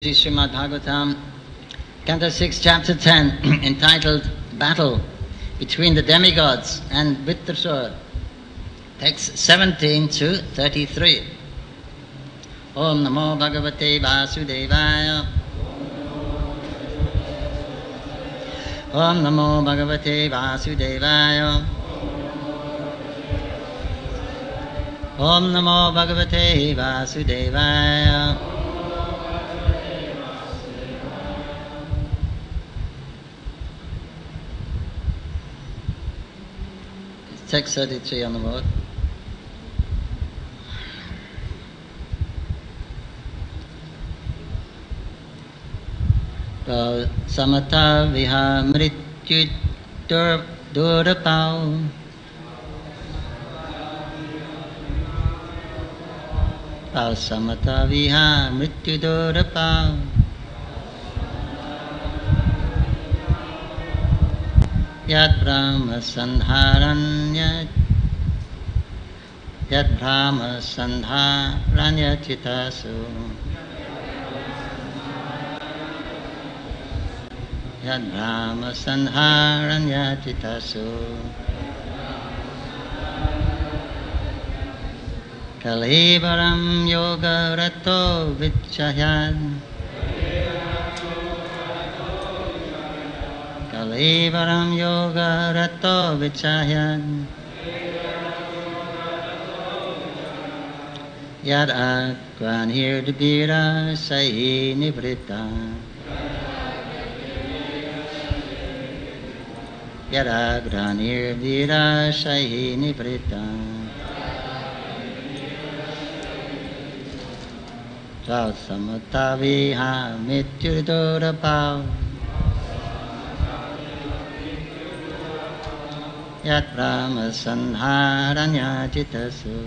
Srimad Bhagavatam, Canto 6, Chapter 10, entitled Battle Between the Demigods and with the Sword. Text 17 to 33. Om Namo Bhagavate Vasudevaya. Om Namo Bhagavate Vasudevaya. Om Namo Bhagavate Vasudevaya. Text 33 on the board. Samata viha mrityu durapau. Samata viha mrityu durapau. Yad Brahma Sandharanya Chitasu Yad Brahma Sandharanya Chitasu Kalivaram Yoga Rato Vichayad Kalivaram Yoga Rato Vichayad Yad Agranir Dibira Sayi Nivrita Yad Agranir Dibira Sayi Nivrita Jal Samataviha Mityudora Pau Yat Brahma Sandharanya Chitasu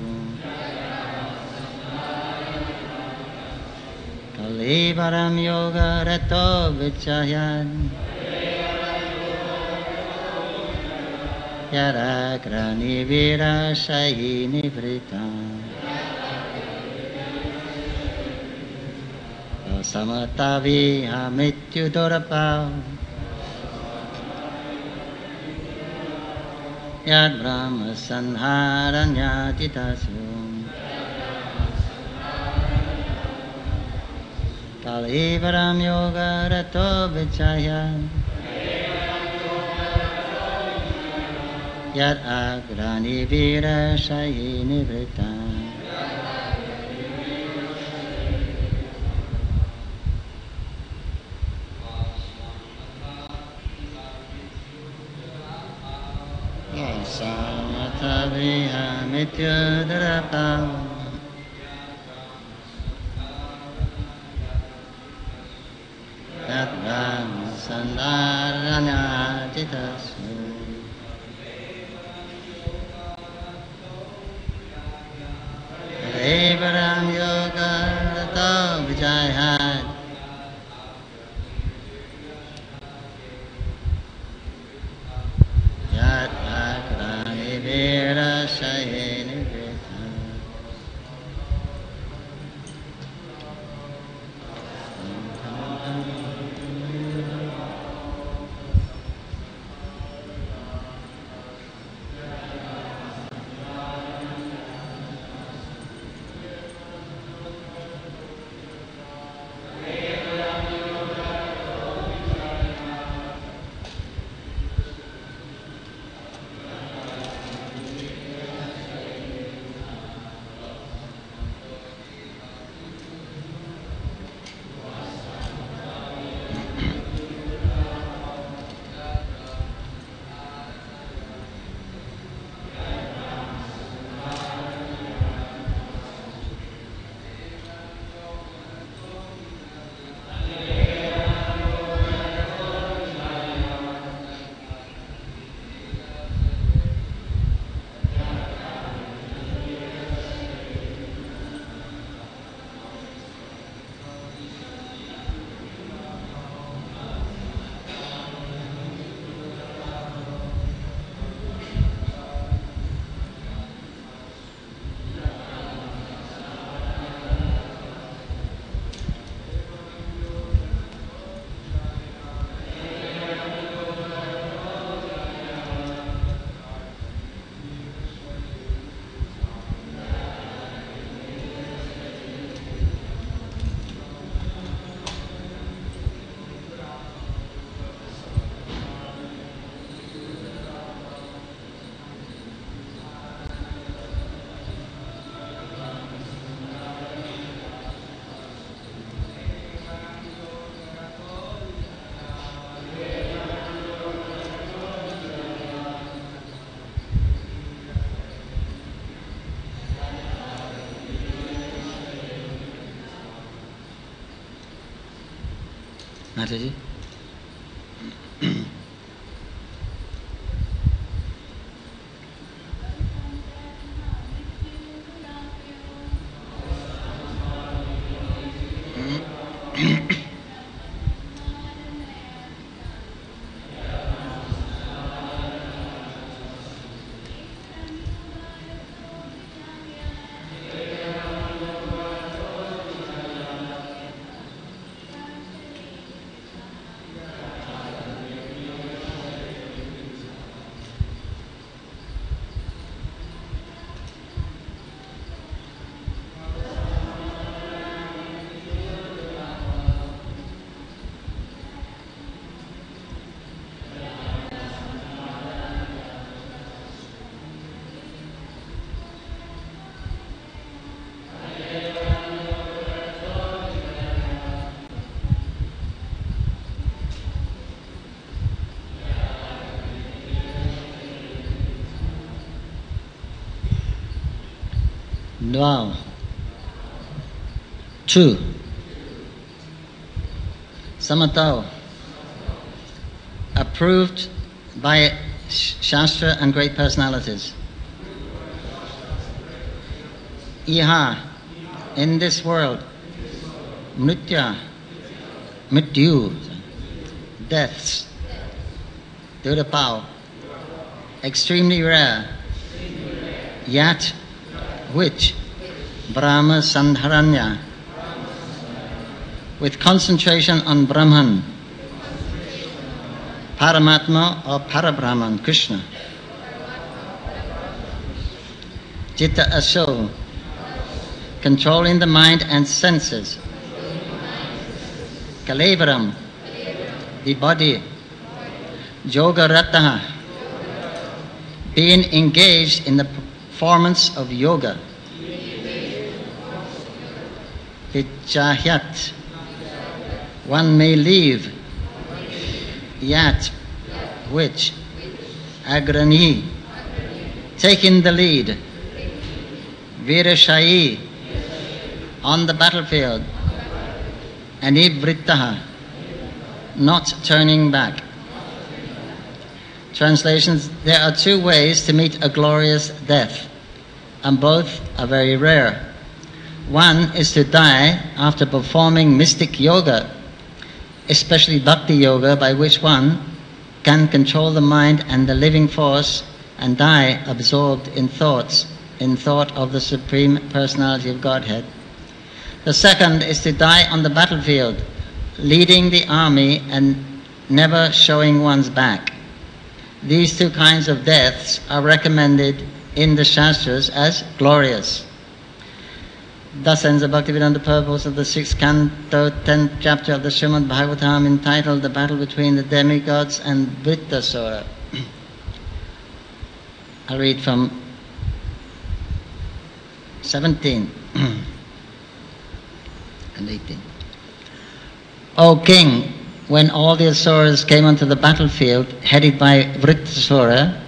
Kalivaram Yoga Rato Vichayad Yadakrani Vira Shayi Nivrita Samatavi Hamityu Dorapau Yad Brahma Sandharanya Chitasu Kalivaram Yoga Rato Vichayad Yad Agrani Vira Shayi Nivrita Samataviha Mityudharapam Yad Brahma Sandharanya Chitasu Kalivaram Yoga Rato Vijayad Yad Agrani Vira Shayi Nivrita Mataji. Wow. 2. Samatau. Approved by Shastra and great personalities. Iha. In this world. Mritya. Mrityu. Deaths. Durapao. Extremely rare. Yat. Which Brahma Sandharanya, with concentration on Brahman, Paramatma or Parabrahman, Krishna. Citta Aso, controlling the mind and senses. Kalevaram, the body. Yoga Rataha, being engaged in the performance of yoga. Vichahyat, one may leave. Yat, which. Agrani, taking the lead. Virashayi, on the battlefield. Anivrittaha, not turning back. Translations: there are 2 ways to meet a glorious death, and both are very rare. One is to die after performing mystic yoga, especially bhakti yoga, by which one can control the mind and the living force and die absorbed in thought of the Supreme Personality of Godhead. The second is to die on the battlefield, leading the army and never showing one's back. These 2 kinds of deaths are recommended in the Shastras as glorious. Thus ends the Bhaktivedanta purpose of the 6th canto, 10th chapter of the Srimad Bhagavatam, entitled The Battle Between the Demigods and Vrittasura. I'll read from 17 and 18. O King, when all the Asuras came onto the battlefield, headed by Vrittasura,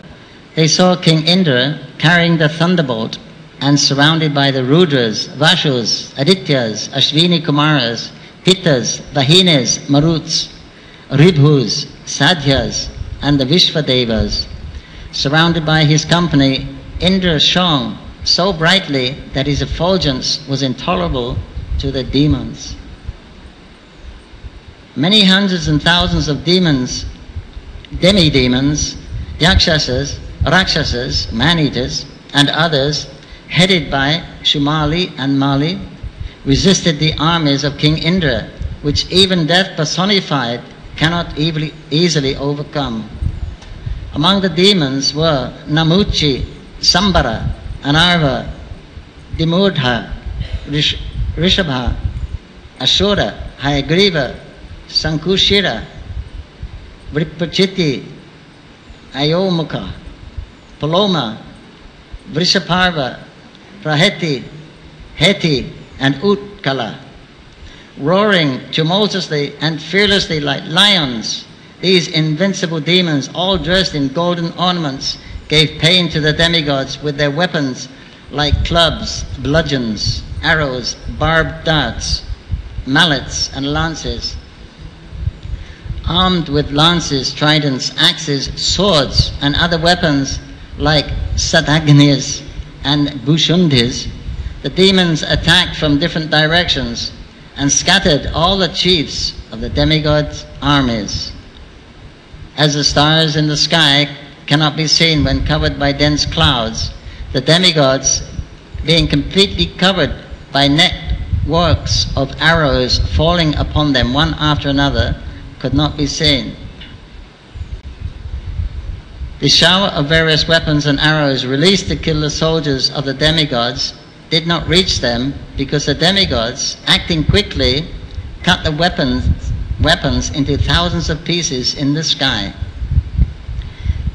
they saw King Indra carrying the thunderbolt and surrounded by the Rudras, Vashus, Adityas, Ashvini Kumaras, Pittas, Vahinis, Maruts, Ribhus, Sadhyas, and the Vishvadevas. Surrounded by his company, Indra shone so brightly that his effulgence was intolerable to the demons. Many hundreds and thousands of demons, demi-demons, yakshasas, rakshasas, man-eaters, and others, headed by Shumali and Mali, resisted the armies of King Indra, which even death personified cannot easily overcome. Among the demons were Namuchi, Sambara, Anarva, Dimurdha, Rishabha, Ashura, Hayagriva, Sankushira, Vripachiti, Ayomukha, Paloma, Vrishaparva, Praheti, Heti, and Utkala. Roaring tumultuously and fearlessly like lions, these invincible demons, all dressed in golden ornaments, gave pain to the demigods with their weapons like clubs, bludgeons, arrows, barbed darts, mallets, and lances. armed with lances, tridents, axes, swords, and other weapons like satagnis and bushundis, the demons attacked from different directions and scattered all the chiefs of the demigods' armies. As the stars in the sky cannot be seen when covered by dense clouds, the demigods, being completely covered by networks of arrows falling upon them one after another, could not be seen. The shower of various weapons and arrows released to kill the soldiers of the demigods did not reach them, because the demigods, acting quickly, cut the weapons into thousands of pieces in the sky.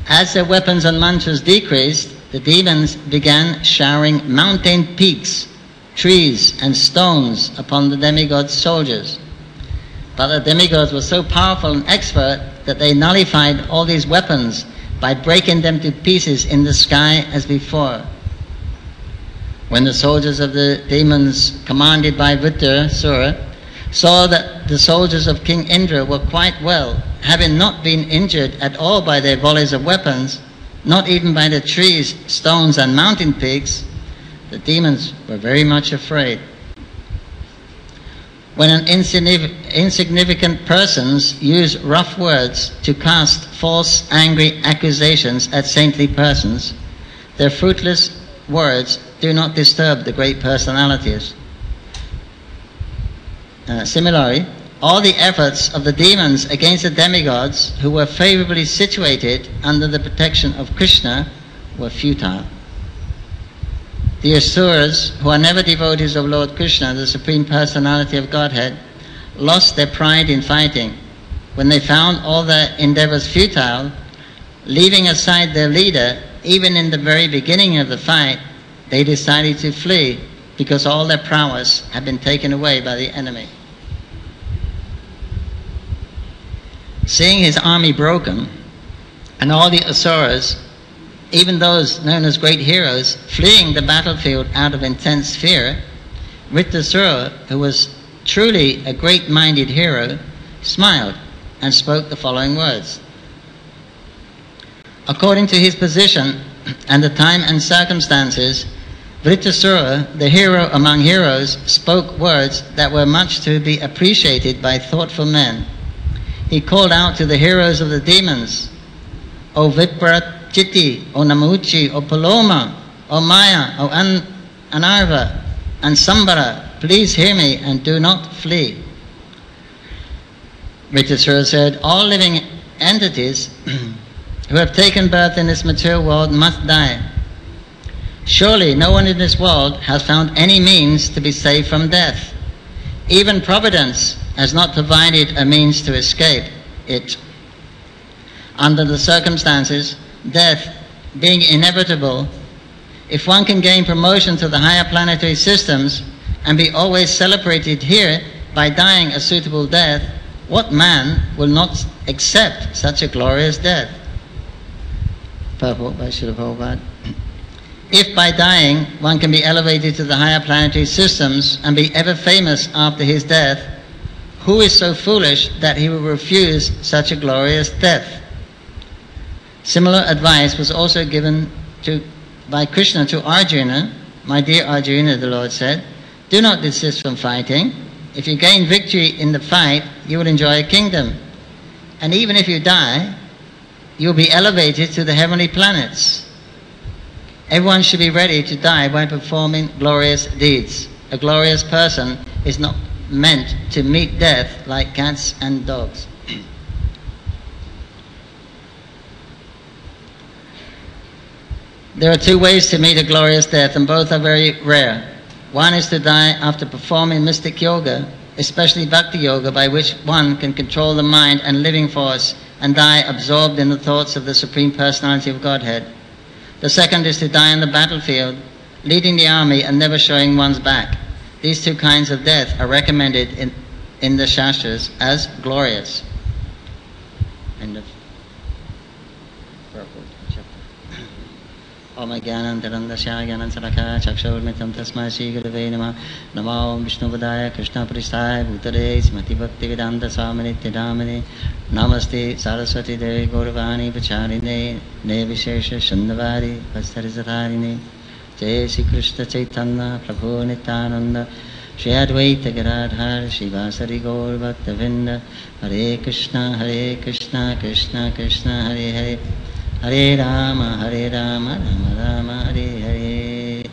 As their weapons and mantras decreased, the demons began showering mountain peaks, trees, and stones upon the demigods' soldiers. But the demigods were so powerful and expert that they nullified all these weapons by breaking them to pieces in the sky as before. When the soldiers of the demons, commanded by Vritrasura, saw that the soldiers of King Indra were quite well, having not been injured at all by their volleys of weapons, not even by the trees, stones, and mountain peaks, the demons were very much afraid. When an insignificant persons use rough words to cast false, angry accusations at saintly persons, their fruitless words do not disturb the great personalities. Similarly, all the efforts of the demons against the demigods who were favorably situated under the protection of Krishna were futile. The asuras, who are never devotees of Lord Krishna, the Supreme Personality of Godhead, lost their pride in fighting. When they found all their endeavors futile, leaving aside their leader, even in the very beginning of the fight, they decided to flee, because all their prowess had been taken away by the enemy. Seeing his army broken, and all the asuras, even those known as great heroes, fleeing the battlefield out of intense fear, Vritrasura, who was truly a great-minded hero, smiled and spoke the following words. According to his position and the time and circumstances, Vritrasura, the hero among heroes, spoke words that were much to be appreciated by thoughtful men. He called out to the heroes of the demons, O Viprachiti, O Namuchi, O Paloma, O Maya, O Anarva, and Sambara, please hear me and do not flee. Vritrasura said, all living entities who have taken birth in this material world must die. Surely no one in this world has found any means to be saved from death. Even Providence has not provided a means to escape it. Under the circumstances, death being inevitable, if one can gain promotion to the higher planetary systems and be always celebrated here by dying a suitable death, what man will not accept such a glorious death? Purport by Srila Prabhupada. If by dying one can be elevated to the higher planetary systems and be ever famous after his death, who is so foolish that he will refuse such a glorious death? Similar advice was also given by Krishna to Arjuna. My dear Arjuna, the Lord said, do not desist from fighting. If you gain victory in the fight, you will enjoy a kingdom. And even if you die, you will be elevated to the heavenly planets. Everyone should be ready to die by performing glorious deeds. A glorious person is not meant to meet death like cats and dogs. There are two ways to meet a glorious death, and both are very rare. One is to die after performing mystic yoga, especially bhakti yoga, by which one can control the mind and living force and die absorbed in the thoughts of the Supreme Personality of Godhead. The second is to die on the battlefield, leading the army and never showing one's back. These two kinds of death are recommended in the Shastras as glorious. End of purport chapter. Om Jnanantirandasya Jnanansalakha Chakshurmitam Tasmai Shri Gurave Namah. Namo Om Vishnupadaya Krishna Pristaya Bhutale Smati Bhakti Vedanta Swamini Tidamini. Namaste Saraswati Devi Gauravani Pacharine Nevishesha Shandavari Vastarizatharine. Jai Shri Krishna Chaitanya Prabhu Nityananda Shri Advaita Giradhar Shivasari Gaur Bhaktavinda. Hare Krishna Krishna Krishna Hare Hare Hare Rama Rama Rama Hare Hare.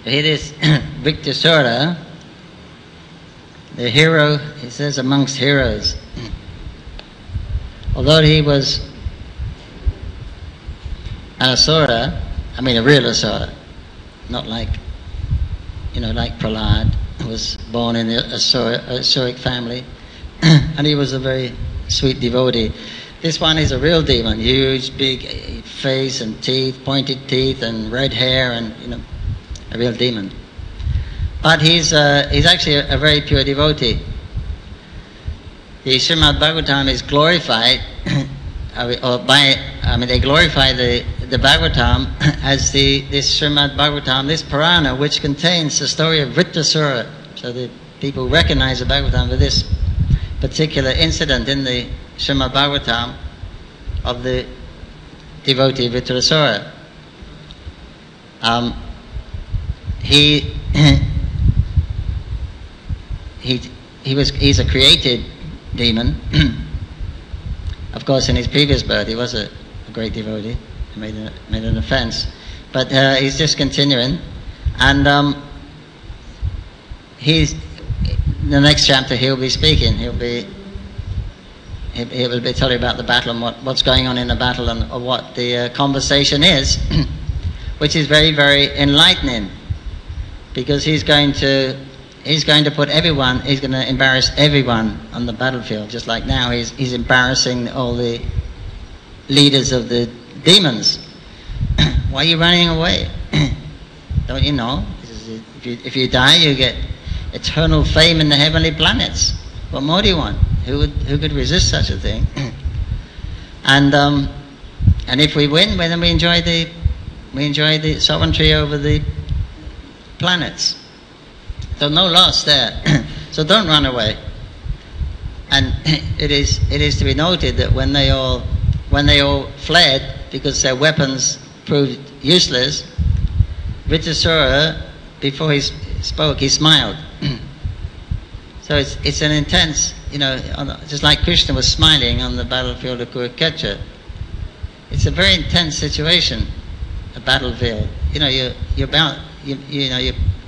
Here is Victasura, the hero, he says, amongst heroes. Although he was an asura, I mean a real asura, not like, like Prahlad, who was born in the Asuric family, and he was a very sweet devotee. This one is a real demon, huge, big face and teeth, pointed teeth and red hair, and a real demon. But he's actually a very pure devotee. The Srimad Bhagavatam is glorified, they glorify the Bhagavatam as this Srimad Bhagavatam, this Purana, which contains the story of Vrittasura. So the people recognize the Bhagavatam for this particular incident in the Srimad Bhagavatam of the devotee Vrittasura. He's a created demon. Of course, in his previous birth, he was a great devotee. He made an offense, but he's just continuing. And the next chapter he'll be speaking. He will be telling about the battle and what's going on in the battle and what the conversation is, which is very, very enlightening, because he's going to put everyone, he's going to embarrass everyone on the battlefield, just like now he's embarrassing all the leaders of the demons. Why are you running away? Don't you know? If you die, you get eternal fame in the heavenly planets. What more do you want? Who could resist such a thing? And if we win, well, then we enjoy the sovereignty over the planets. So no loss there. So don't run away. And it is to be noted that when they all fled because their weapons proved useless, Vrittasura, before he spoke, he smiled. So it's an intense, just like Krishna was smiling on the battlefield of Kurukshetra. It's a very intense situation, a battlefield. You're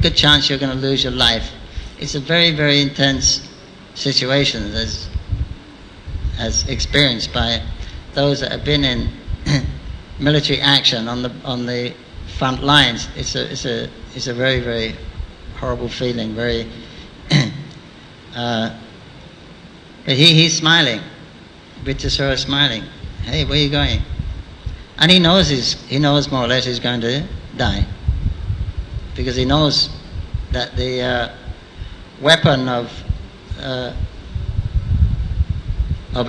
good chance you're going to lose your life. It's a very, very intense situation as experienced by those that have been in military action on the front lines. It's a very, very horrible feeling. Very, but he's smiling. Vrittasura is smiling. Hey, where are you going? And he knows more or less he's going to die, because he knows that the weapon of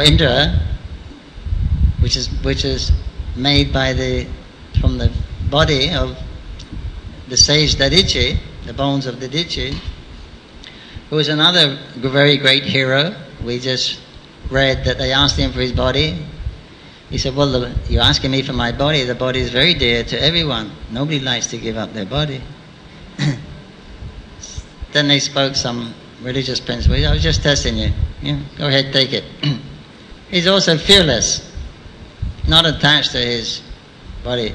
Indra, which is made from the body of the sage Dadichi, the bones of Dadichi, who is another very great hero. We just read that they asked him for his body. He said, well, you're asking me for my body. The body is very dear to everyone. Nobody likes to give up their body. Then they spoke some religious principle. I was just testing you. Go ahead, take it. He's also fearless, not attached to his body,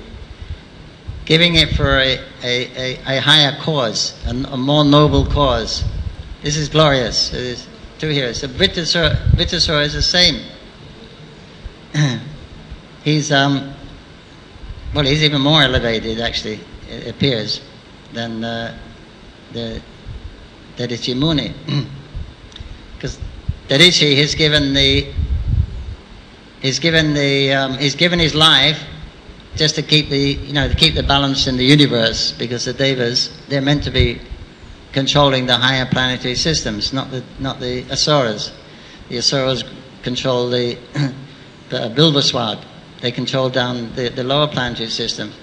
giving it for a higher cause, a more noble cause. This is glorious. There's two here. So Vrittasura is the same. He's even more elevated, actually, it appears, than the Dadichi Muni, because Dadichi has given his life just to keep the balance in the universe, because the devas, they're meant to be controlling the higher planetary systems, not the Asuras. The Asuras control the Bilbaswag. They control down the lower planetary system.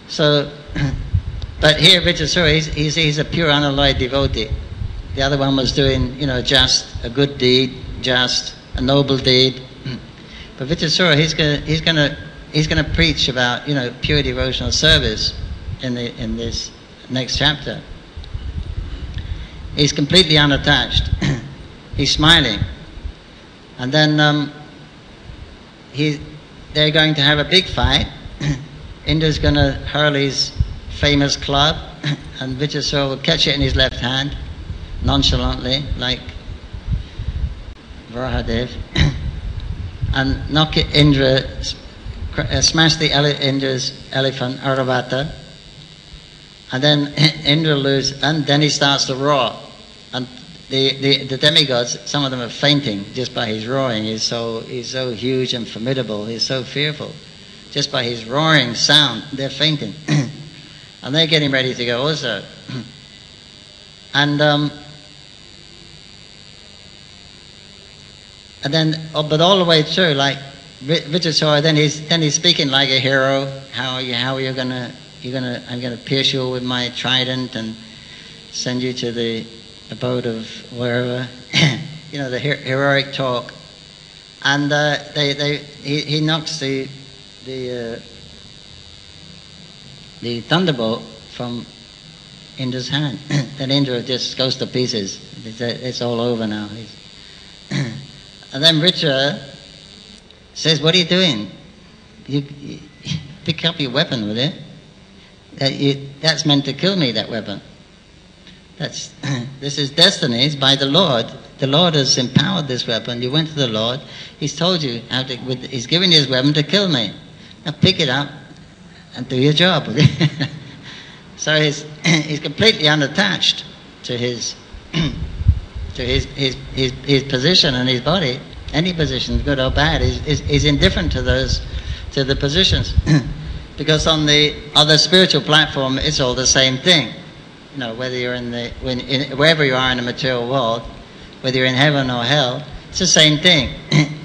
So, but here Vitasura, he's a pure unalloyed devotee. The other one was doing, just a good deed, just a noble deed. But Vitasura, he's gonna preach about, pure devotional service in this next chapter. He's completely unattached. He's smiling, and then they're going to have a big fight. Indra's going to hurl his famous club, and Vitasura will catch it in his left hand, nonchalantly, like Varahadev, and knock it smash Indra's elephant, Airavata, and then Indra loses, and then he starts to roar. And the demigods, some of them are fainting just by his roaring. He's so huge and formidable, he's so fearful. Just by his roaring sound, they're fainting. And they're getting ready to go also. And then, but all the way through, like Vitasura, then he's speaking like a hero. I'm gonna pierce you with my trident and send you to the abode of wherever. The heroic talk. And he knocks the thunderbolt from Indra's hand. Then Indra just goes to pieces. It's all over now. And then Vritra says, "What are you doing? You pick up your weapon with it. That's meant to kill me, that weapon. This is destiny. It's by the Lord. The Lord has empowered this weapon. You went to the Lord. He's told you He's given you his weapon to kill me. Now pick it up and do your job." So he's completely unattached to his position and his body. Any position, good or bad, is indifferent to the positions. Because on the other spiritual platform, it's all the same thing. Whether you're wherever you are in the material world, whether you're in heaven or hell, it's the same thing.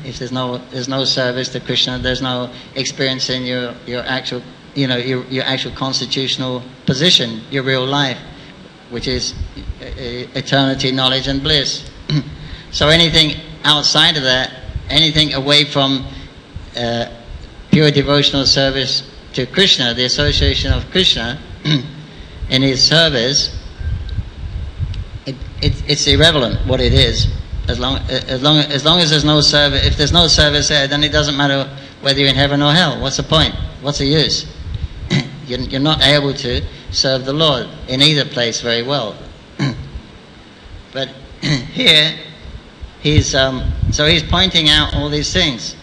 If there's no service to Krishna, there's no experience in your actual your actual constitutional position, your real life, which is eternity, knowledge, and bliss. So anything outside of that, anything away from pure devotional service to Krishna, the association of Krishna in his service, it's irrelevant what it is. As long as there's no service, if there's no service there, then it doesn't matter whether you're in heaven or hell. What's the point? What's the use? You're not able to serve the Lord in either place very well. But here, he's pointing out all these things.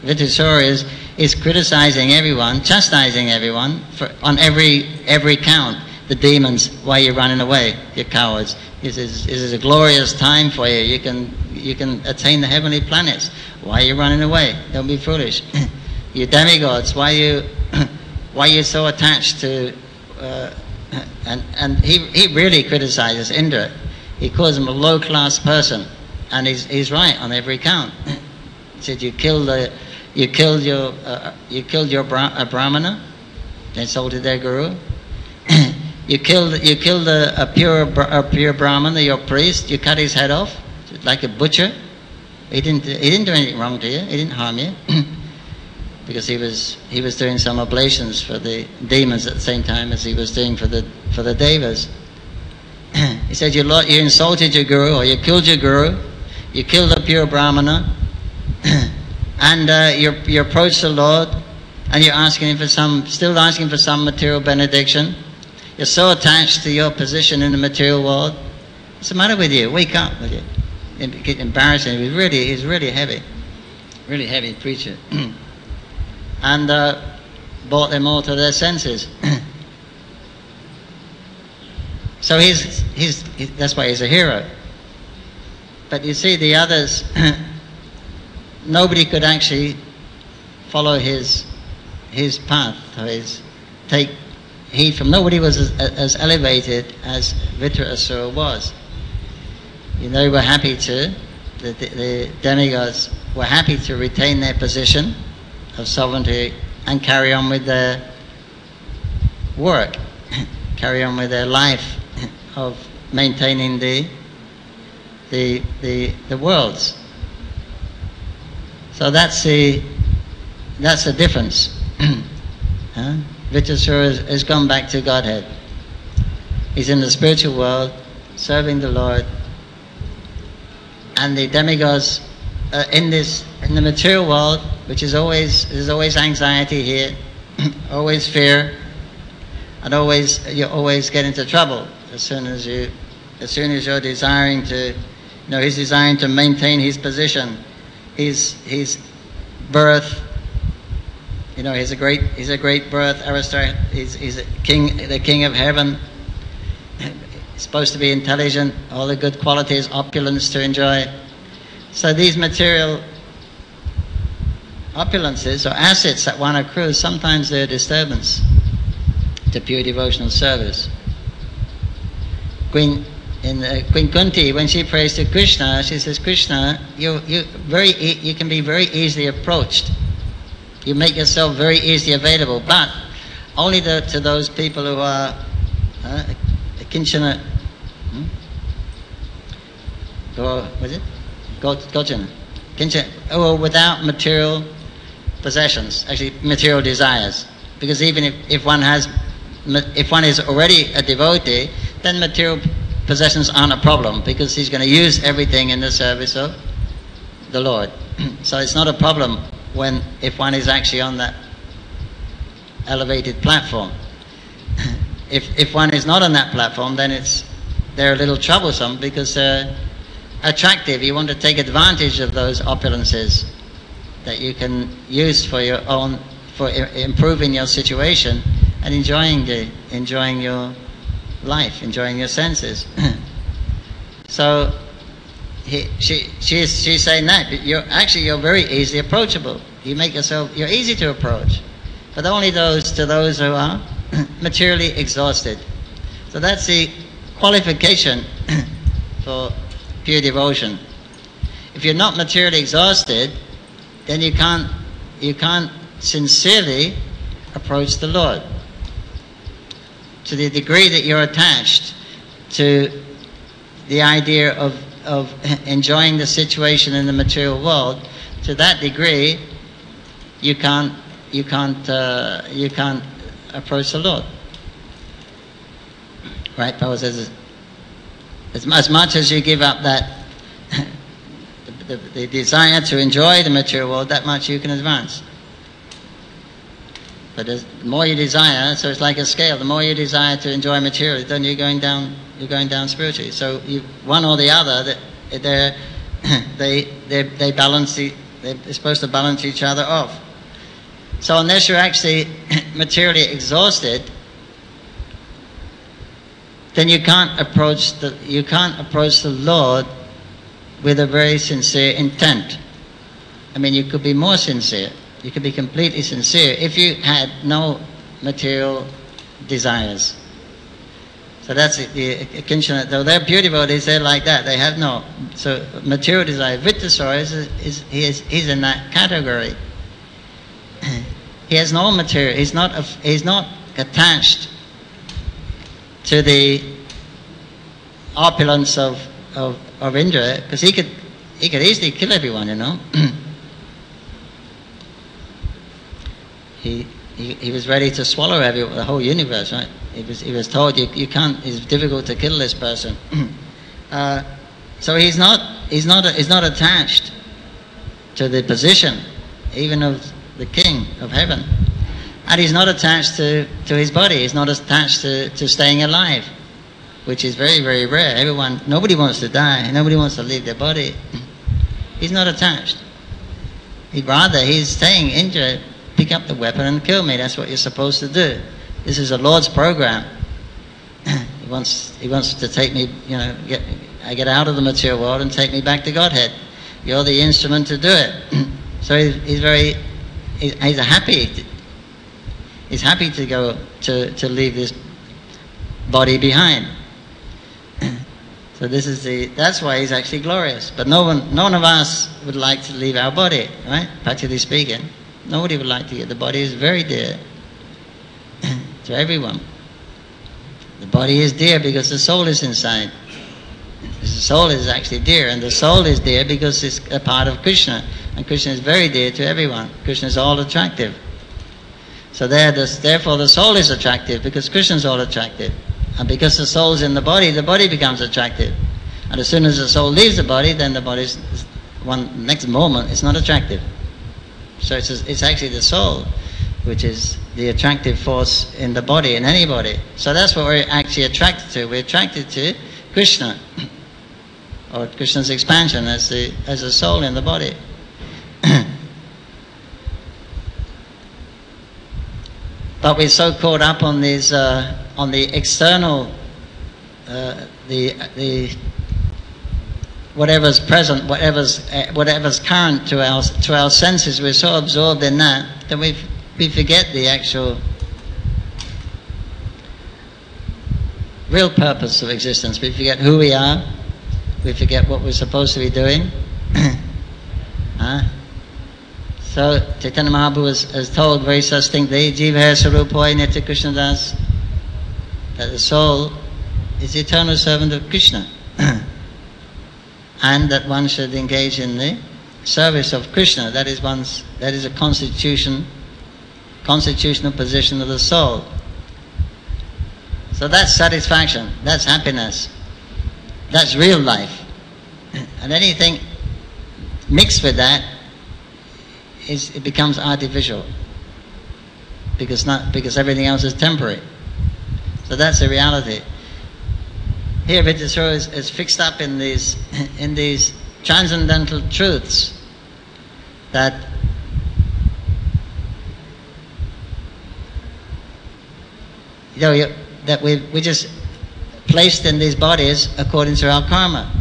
Vitasura is criticizing everyone, chastising everyone on every count. The demons, why are you running away? You cowards! This is a glorious time for you. You can attain the heavenly planets. Why are you running away? Don't be foolish. You demigods, why are you so attached to? And he really criticizes Indra. He calls him a low-class person, and he's right on every count. He said you killed your brahmana, insulted their guru. You killed a pure brahmana, your priest. You cut his head off like a butcher. He didn't do anything wrong to you. He didn't harm you, because he was doing some oblations for the demons at the same time as he was doing for the devas. He said you insulted your guru, or you killed your guru. You killed a pure brahmana, and you approached the Lord, and you're still asking for some material benediction. You're so attached to your position in the material world. What's the matter with you? Wake up with you. It's embarrassing. He's really heavy preacher, and brought them all to their senses. So that's why he's a hero. But you see, the others, nobody could actually follow his path, or take heed from. Nobody was as elevated as Vitrasura was. They were happy to, the demigods were happy to retain their position of sovereignty and carry on with their work, carry on with their life of maintaining the worlds. So that's the difference. Vitrasura has gone back to Godhead. He's in the spiritual world, serving the Lord, and the demigods in the material world, which is there's always anxiety here, always fear, and you always get into trouble as soon as you're desiring to, he's desiring to maintain his position, his birth. He's a great birth, aristocrat. He's a king, the king of heaven. He's supposed to be intelligent, all the good qualities, opulence to enjoy. So these material opulences or assets that one accrues, sometimes they're a disturbance to pure devotional service. Queen Kunti, when she prays to Krishna, she says, Krishna, you can be very easily approached. You make yourself very easily available, but only to those people who are kinchana, Gojana, who are without material possessions, actually material desires. Because even if one is already a devotee, then material possessions aren't a problem, because he's going to use everything in the service of the Lord. So it's not a problem if one is actually on that elevated platform. If one is not on that platform, then they're a little troublesome, because they're attractive. You want to take advantage of those opulences that you can use for improving your situation and enjoying your life, enjoying your senses. So she's saying that you're very easily approachable. You're easy to approach, but only to those who are materially exhausted. So that's the qualification for pure devotion. If you're not materially exhausted, then you can't sincerely approach the Lord. To the degree that you're attached to the idea of enjoying the situation in the material world, to that degree, you can't approach the Lord. Right? Paul says, as much as you give up that the desire to enjoy the material world, that much you can advance. But the more you desire, so it's like a scale. The more you desire to enjoy material, then you're going down spiritually. So one or the other, they balance. They're supposed to balance each other off. So unless you're actually materially exhausted, then you can't approach the Lord with a very sincere intent. I mean, you could be more sincere. You could be completely sincere if you had no material desires. So that's the kinshana. Though they're pure devotees, they're like that. They have no material desire. Vitrasura he's in that category. He has no material. He's not attached to the opulence of Indra, because he could easily kill everyone, He was ready to swallow the whole universe, right? He was told you can't. It's difficult to kill this person. So he's not attached to the position, even of the king of heaven, and he's not attached to his body. He's not attached to staying alive, which is very, very rare. Nobody wants to die. Nobody wants to leave their body. He's not attached. He's saying, Indra, pick up the weapon and kill me. That's what you're supposed to do. This is the Lord's program. He wants to take me, I get out of the material world and take me back to Godhead. You're the instrument to do it. So he's happy. He's happy to go to leave this body behind. So that's why he's actually glorious. But no one of us would like to leave our body, right? Practically speaking, nobody would like to get the body. Is very dear to everyone. The body is dear because the soul is inside. The soul is actually dear, and the soul is dear because it's a part of Krishna, and Krishna is very dear to everyone. Krishna is all attractive. So therefore the soul is attractive because Krishna is all attractive. And because the soul is in the body becomes attractive. And as soon as the soul leaves the body, then the body's next moment it's not attractive. So it's actually the soul which is the attractive force in the body, in anybody. So that's what we're actually attracted to. We're attracted to Krishna, or Krishna's expansion as a soul in the body. But we're so caught up on these, on the external, the whatever's present, whatever's current to our senses. We're so absorbed in that we forget the actual real purpose of existence. We forget who we are. We forget what we're supposed to be doing. So Chaitanya Mahaprabhu has told very succinctly, Jiva Sarupoi Nitya Krishna Das, that the soul is the eternal servant of Krishna, and that one should engage in the service of Krishna. That is a constitutional position of the soul. So that's satisfaction, that's happiness, that's real life. And anything mixed with that, it becomes artificial, because everything else is temporary. So that's the reality. Here Vidyasura is fixed up in these transcendental truths that that we just placed in these bodies according to our karma.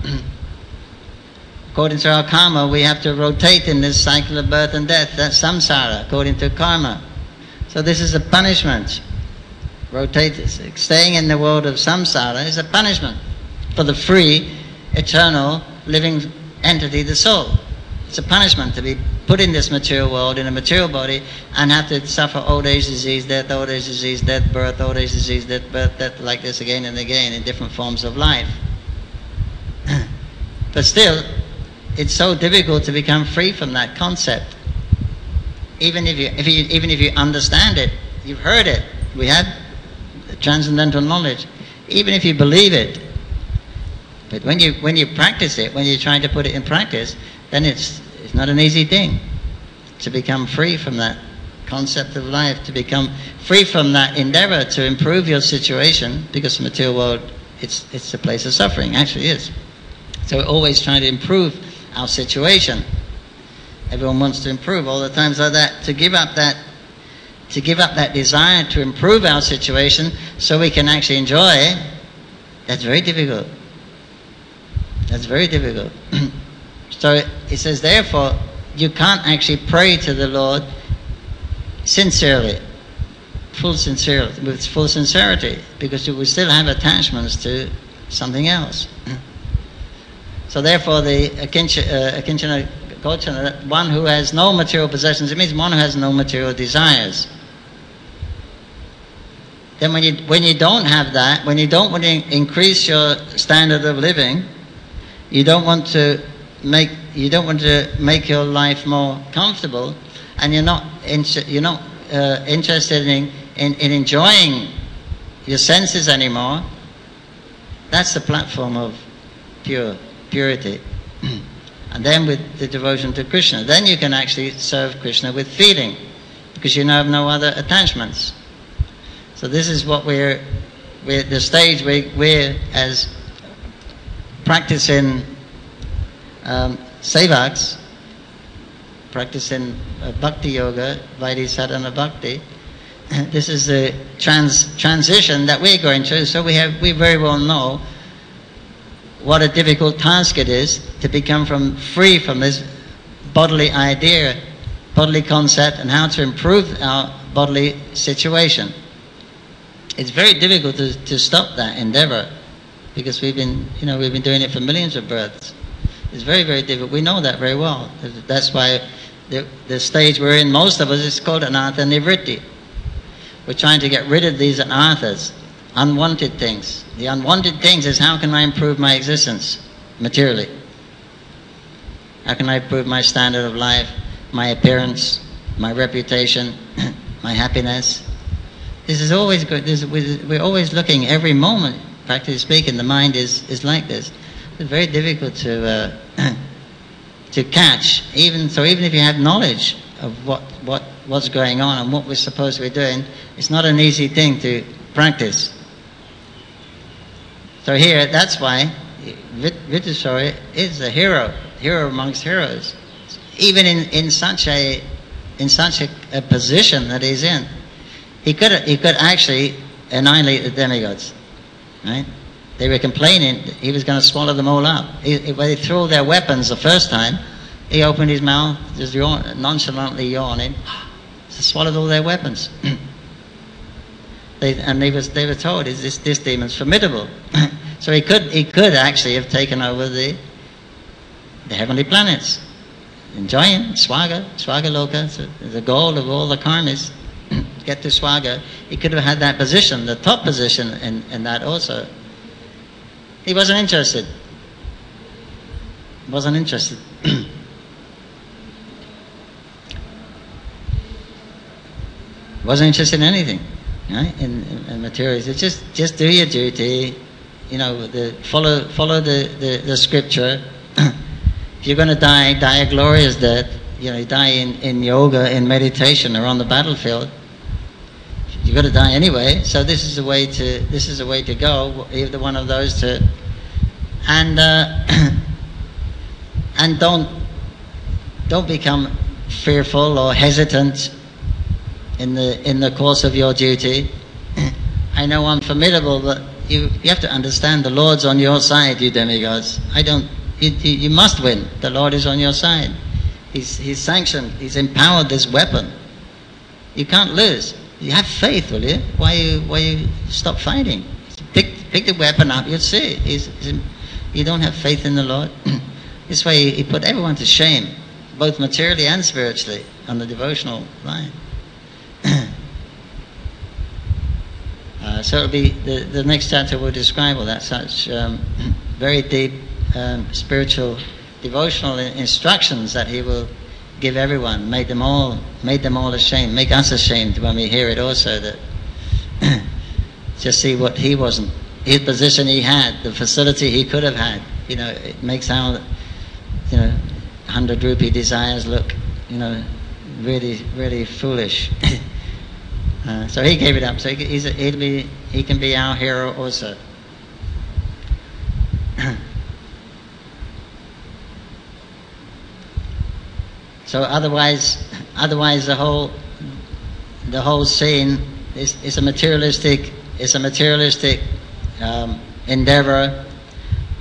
According to our karma, we have to rotate in this cycle of birth and death. That's samsara, according to karma. So this is a punishment. Staying in the world of samsara is a punishment for the free, eternal, living entity, the soul. It's a punishment to be put in this material world, in a material body, and have to suffer old age, disease, death, old age, disease, death, birth, old age, disease, death, birth, death, like this again and again in different forms of life. But still, it's so difficult to become free from that concept. Even if you understand it, you've heard it, we have transcendental knowledge. Even if you believe it, but when you practice it, when you're trying to put it in practice, then it's not an easy thing to become free from that concept of life, to become free from that endeavor to improve your situation, because the material world, it's a place of suffering, actually is. So we're always trying to improve our situation. Everyone wants to improve all the time. So that to give up that desire to improve our situation so we can actually enjoy, that's very difficult. That's very difficult. So it says, therefore, you can't actually pray to the Lord sincerely, with full sincerity, because you will still have attachments to something else. So therefore, the akinchana gochana, one who has no material possessions, it means one who has no material desires. Then when you don't have that, when you don't want to increase your standard of living, you don't want to make your life more comfortable, and you're not interested in enjoying your senses anymore, that's the platform of purity. And then with the devotion to Krishna, then you can actually serve Krishna with feeling, because you have no other attachments. So this is what we're the stage we're as practicing sevaks, practicing bhakti yoga, Vaidhi sadhana bhakti. This is the transition that we're going through. So we very well know what a difficult task it is to become free from this bodily idea, bodily concept, and how to improve our bodily situation. It's very difficult to stop that endeavor, because we've been doing it for millions of births. It's very, very difficult. We know that very well. That's why the stage we're in, most of us, is called anartha nivritti. We're trying to get rid of these anarthas, unwanted things. The unwanted things is, how can I improve my existence materially? How can I improve my standard of life, my appearance, my reputation, my happiness? This is always good. We're always looking every moment, practically speaking. The mind is like this. It's very difficult to catch. Even if you have knowledge of what's going on and what we're supposed to be doing, it's not an easy thing to practice. So here, that's why Vidushara is a hero amongst heroes. Even in such a position that he's in, he could actually annihilate the demigods, right? They were complaining he was going to swallow them all up. When they threw their weapons the first time, he opened his mouth, just nonchalantly yawning, swallowed all their weapons. They were told, this demon's formidable. So he could actually have taken over the heavenly planets, enjoying Swaga Loka, so the goal of all the karmis. Get to Swaga. He could have had that position, the top position in that also. He wasn't interested. Wasn't interested. Wasn't interested in anything, right? In materials. It's just do your duty. Follow the scripture. If you're going to die a glorious death. You die in yoga, in meditation, or on the battlefield. You've got to die anyway. So this is the way to go. Either one of those two, and don't become fearful or hesitant in the course of your duty. I know I'm formidable, but you have to understand the Lord's on your side, you demigods. You must win. The Lord is on your side. He's sanctioned. He's empowered this weapon. You can't lose. You have faith, will you? Why you stop fighting? Pick the weapon up. You'll see. You don't have faith in the Lord. This way, he put everyone to shame, both materially and spiritually, on the devotional line. So it'll be the next chapter will describe all that, such very deep spiritual, devotional instructions that he will give everyone, made them all ashamed, make us ashamed when we hear it also, that just see what he wasn't, his position he had, the facility he could have had. It makes our 100 rupee desires look really, really foolish. So he gave it up. So he can be our hero also. So otherwise the whole scene is a materialistic endeavor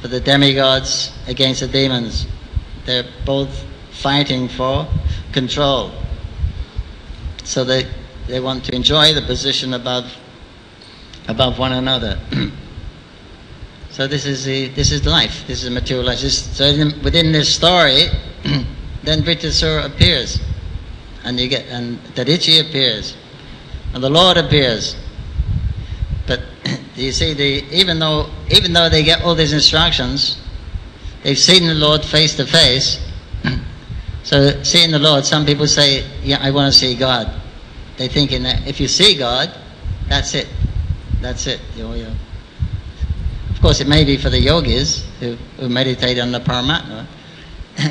for the demigods against the demons. They're both fighting for control. So they want to enjoy the position above one another. So this is life. This is material life. So within this story, then Vritrasura appears, and Dadichi appears, and the Lord appears. But you see, even though they get all these instructions, they've seen the Lord face to face. So seeing the Lord, some people say, "Yeah, I want to see God." They thinking that if you see God, that's it. That's it. Of course, it may be for the yogis who meditate on the Paramatma.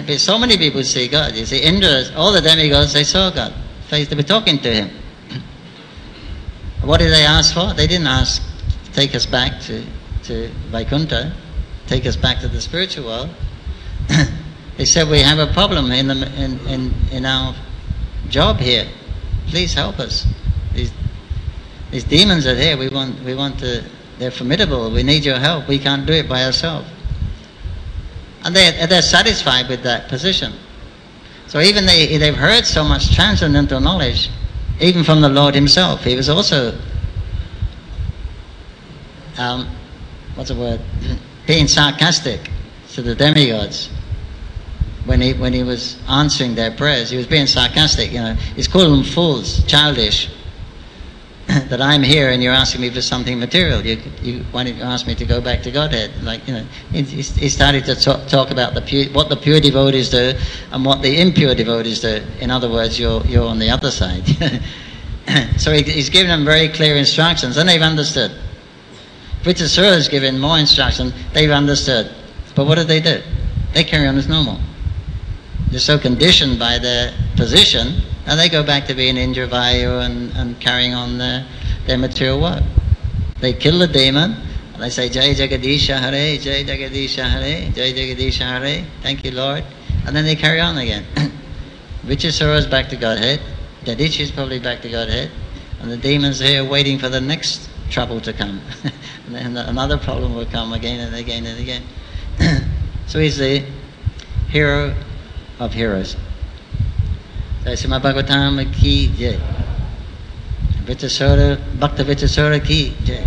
But so many people see God. You see, Indra, all the demigods, they saw God. They were talking to him. What did they ask for? They didn't ask, take us back to Vaikuntha, take us back to the spiritual world. They said, we have a problem in our job here. Please help us. These demons are here. We want to. They're formidable. We need your help. We can't do it by ourselves. And they're satisfied with that position. So even they've heard so much transcendental knowledge, even from the Lord himself. He was also, what's the word, being sarcastic to the demigods. When he was answering their prayers, he was being sarcastic, you know. He's calling them fools, childish, that I'm here and you're asking me for something material. Why didn't you ask me to go back to Godhead? Like, you know, he started to talk about what the pure devotees do and what the impure devotees do. In other words, you're on the other side. So he's given them very clear instructions, and they've understood. Vritasura has given more instruction, they've understood. But what do? They carry on as normal. They're so conditioned by their position, and they go back to being Indravayu and carrying on their material work. They kill the demon, and they say, Jai Jagadisha Hare, Jai Jagadisha Hare, Jai Jagadisha Hare, thank you Lord. And then they carry on again. Vritasura is back to Godhead, Dadichi is probably back to Godhead, and the demons are here waiting for the next trouble to come. And then another problem will come again and again and again. So he's the hero of heroes. So Srimad Bhagavatam ki jai. Vritasura, Bhakta Vritasura ki jai.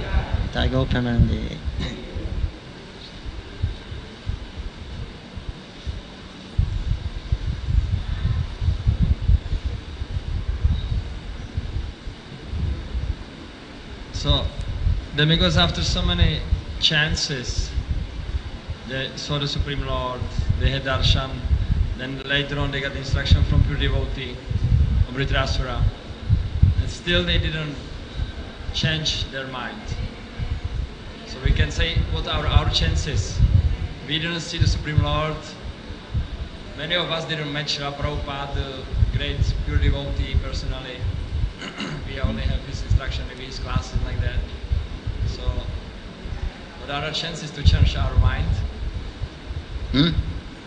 Taigo Pramandi. So, demigods, after so many chances, they saw the Supreme Lord, they had darshan, then later on they got instruction from pure devotee, Vritasura, and still they didn't change their mind. So we can say, what are our chances? We didn't see the Supreme Lord. Many of us didn't meet Srila Prabhupada, the great pure devotee personally. We only have his instruction, maybe his classes like that. So, what are our chances to change our mind?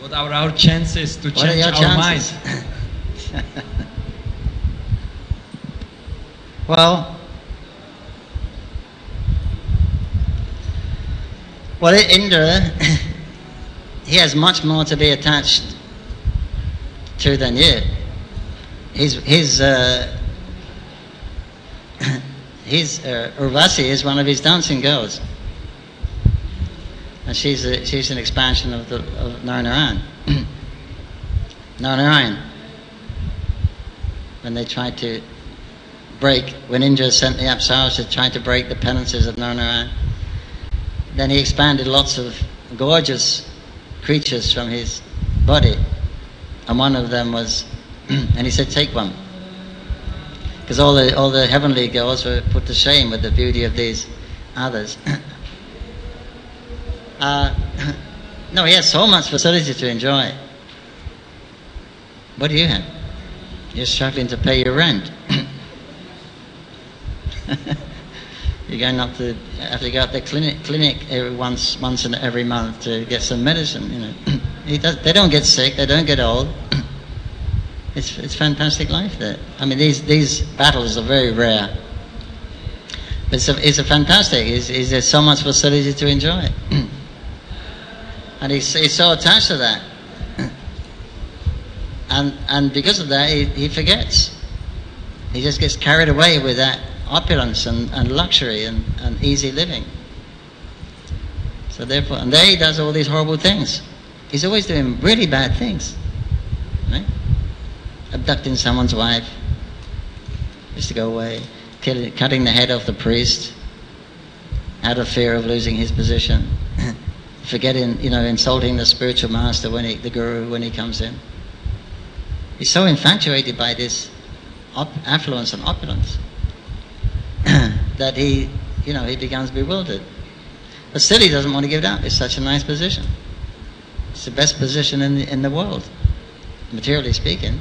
What are our chances to change our mind? Well, Indra, he has much more to be attached to than you. His Urvasi is one of his dancing girls, and she's an expansion of Narayana. Narayana. When they tried to when Indra sent the Apsaras to try to break the penances of Narayana, then he expanded lots of gorgeous creatures from his body, and one of them was, and he said, take one. Because all the heavenly girls were put to shame with the beauty of these others. No, he has so much facility to enjoy. What do you have? You're struggling to pay your rent. You're going up to have to go up to the clinic once in every month to get some medicine. You know, they don't get sick. They don't get old. It's fantastic life there. I mean, these battles are very rare. But it's a fantastic. There's so much facility to enjoy. And he's so attached to that. And because of that, he forgets. He just gets carried away with that opulence and luxury and easy living. So therefore, and there he does all these horrible things. He's always doing really bad things. Right? Abducting someone's wife just to go away, cutting the head off the priest out of fear of losing his position, forgetting, insulting the spiritual master the guru when he comes in. He's so infatuated by this affluence and opulence that he becomes bewildered. But still he doesn't want to give it up. It's such a nice position. It's the best position in the world, materially speaking.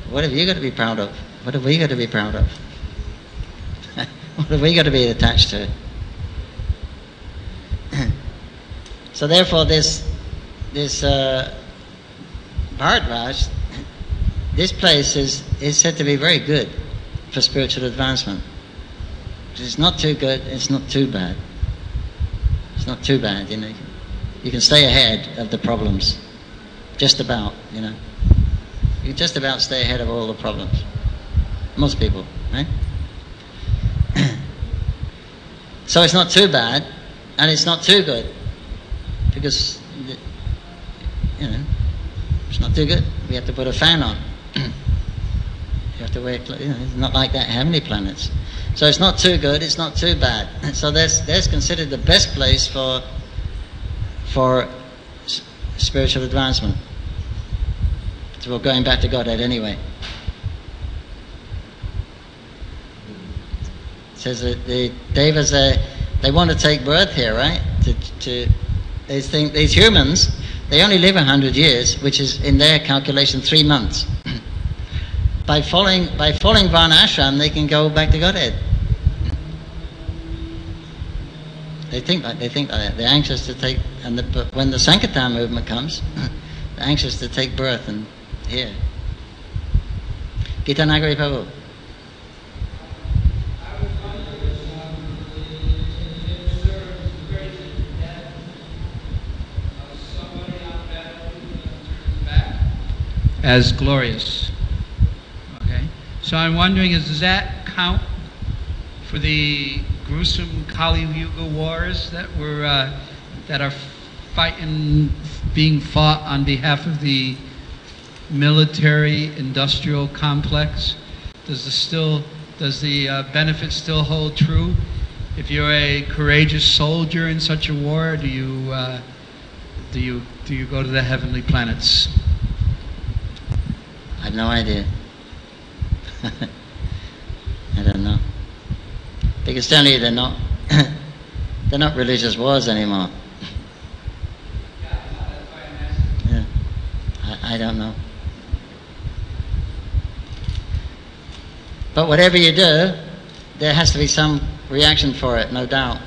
What have you got to be proud of? What have we got to be proud of? What have we got to be attached to? So therefore this Bharadwaj, this place is said to be very good for spiritual advancement. It's not too good, it's not too bad. It's not too bad, You can stay ahead of the problems. Just about, You You just about stay ahead of all the problems. Most people, right? So it's not too bad, and it's not too good, because, you know, it's not too good. We have to put a fan on. You have to wear, you know, it's not like that heavenly planets. So it's not too good, it's not too bad. So there's considered the best place for spiritual advancement. So we're going back to Godhead anyway. It says that the Devas, they want to take birth here, right? They think these humans, they only live 100 years, which is in their calculation 3 months. By following Varna Ashram, they can go back to Godhead. They think like that. They're anxious to take, but when the Sankirtan movement comes, they're anxious to take birth and here. Gita Nagari Prabhu. As glorious. Okay. So I'm wondering, does that count for the gruesome Kali Yuga wars that are being fought on behalf of the military industrial complex? Does the benefit still hold true? If you're a courageous soldier in such a war, do you go to the heavenly planets? I have no idea. I don't know. Because certainly they're not religious wars anymore. Yeah, I don't know. But whatever you do, there has to be some reaction for it, no doubt.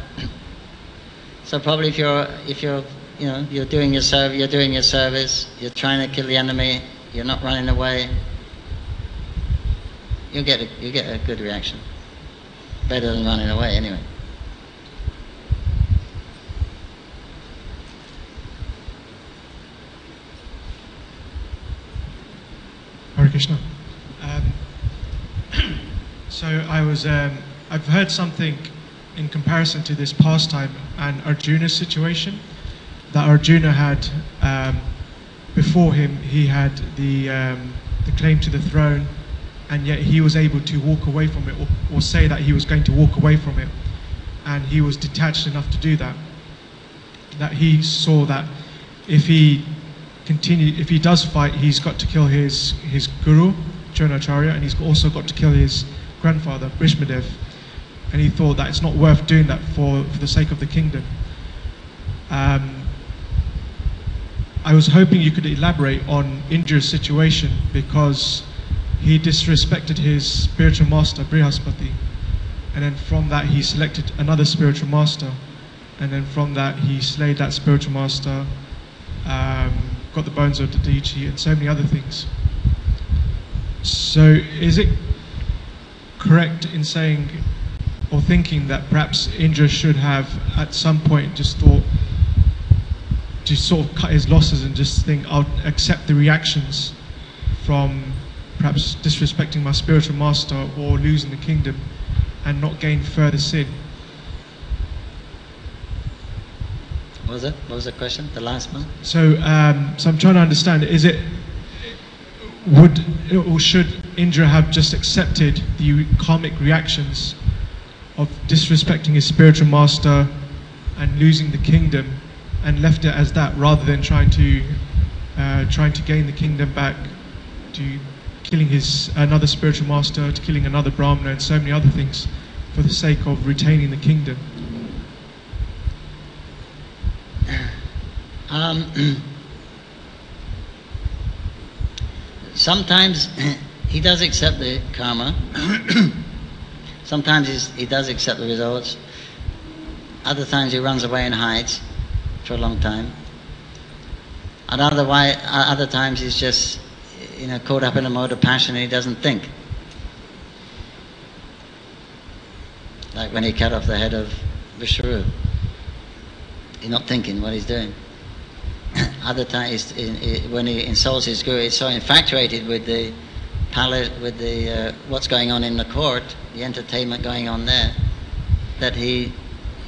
So probably if you're doing your service, you're trying to kill the enemy, you're not running away, you get a good reaction. Better than running away, anyway. Hare Krishna. So I've heard something in comparison to this pastime and Arjuna's situation, that Arjuna had, before him, he had the claim to the throne, and yet he was able to walk away from it, or say that he was going to walk away from it, and he was detached enough to do that. That he saw that if he does fight, he's got to kill his guru, Dronacharya, and he's also got to kill his grandfather, Bhishmadev, and he thought that it's not worth doing that for the sake of the kingdom. I was hoping you could elaborate on Indra's situation, because he disrespected his spiritual master, Brihaspati, and then from that he selected another spiritual master, and then from that he slayed that spiritual master, got the bones of the deity, and so many other things. So is it correct in saying or thinking that perhaps Indra should have at some point just thought to sort of cut his losses and just think, I'll accept the reactions from perhaps disrespecting my spiritual master or losing the kingdom and not gain further sin? What was the question? The last one? So I'm trying to understand, should Indra have just accepted the karmic reactions of disrespecting his spiritual master and losing the kingdom, and left it as that, rather than trying to gain the kingdom back, to killing another spiritual master, to killing another brahmana, and so many other things for the sake of retaining the kingdom? Sometimes he does accept the karma. Sometimes he does accept the results. Other times he runs away and hides for a long time. And other times he's just, caught up in a mode of passion and he doesn't think. Like when he cut off the head of Vishnu. He's not thinking what he's doing. other times, when he insults his guru, he's so infatuated with the palace, with the what's going on in the court, the entertainment going on there, that he's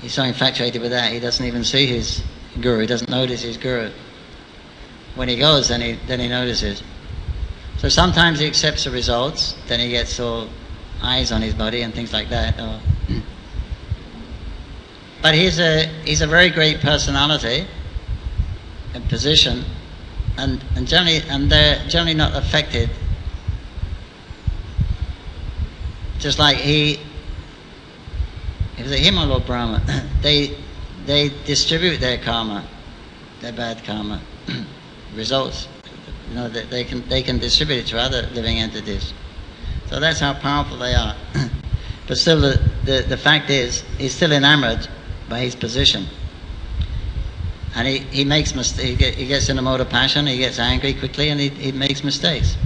so infatuated with that he doesn't even see his guru. He doesn't notice his guru. When he goes, then he notices. So sometimes he accepts the results, then he gets all eyes on his body and things like that. But he's a very great personality and position, and they're generally not affected. Just like he was a Himalaya Brahma, they distribute their karma, their bad karma, results. That they can distribute it to other living entities. So that's how powerful they are. But still, the fact is, he's still enamored by his position, and he makes mistakes. He gets in a mode of passion. He gets angry quickly, and he makes mistakes.